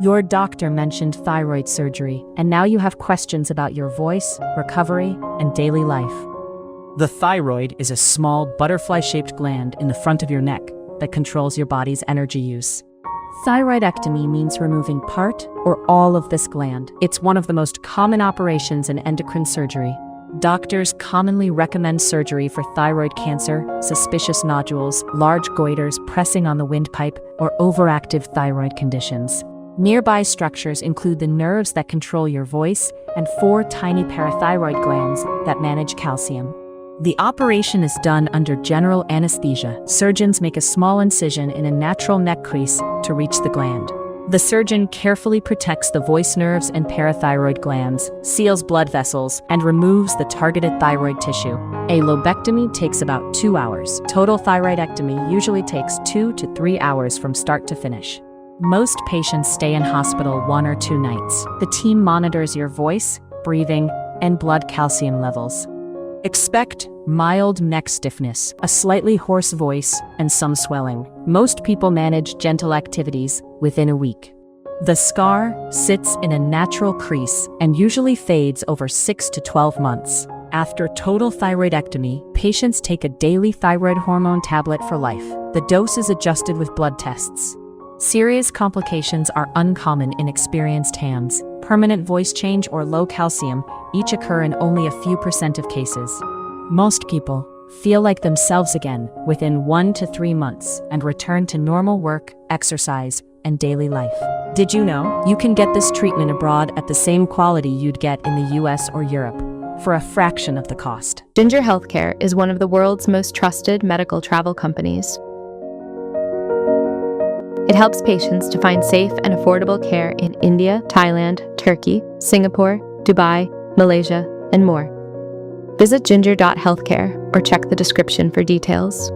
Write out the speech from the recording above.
Your doctor mentioned thyroid surgery, and now you have questions about your voice, recovery, and daily life. The thyroid is a small, butterfly-shaped gland in the front of your neck that controls your body's energy use. Thyroidectomy means removing part or all of this gland. It's one of the most common operations in endocrine surgery. Doctors commonly recommend surgery for thyroid cancer, suspicious nodules, large goiters, pressing on the windpipe, or overactive thyroid conditions. Nearby structures include the nerves that control your voice and 4 tiny parathyroid glands that manage calcium. The operation is done under general anesthesia. Surgeons make a small incision in a natural neck crease to reach the gland. The surgeon carefully protects the voice nerves and parathyroid glands, seals blood vessels, and removes the targeted thyroid tissue. A lobectomy takes about 2 hours. Total thyroidectomy usually takes 2 to 3 hours from start to finish. Most patients stay in hospital 1 or 2 nights. The team monitors your voice, breathing, and blood calcium levels. Expect mild neck stiffness, a slightly hoarse voice, and some swelling. Most people manage gentle activities within a week. The scar sits in a natural crease and usually fades over 6 to 12 months. After total thyroidectomy, patients take a daily thyroid hormone tablet for life. The dose is adjusted with blood tests. Serious complications are uncommon in experienced hands. Permanent voice change or low calcium each occur in only a few % of cases. Most people feel like themselves again within 1 to 3 months and return to normal work, exercise, and daily life. Did you know you can get this treatment abroad at the same quality you'd get in the US or Europe for a fraction of the cost? Ginger Healthcare is one of the world's most trusted medical travel companies. It helps patients to find safe and affordable care in India, Thailand, Turkey, Singapore, Dubai, Malaysia, and more. Visit ginger.healthcare or check the description for details.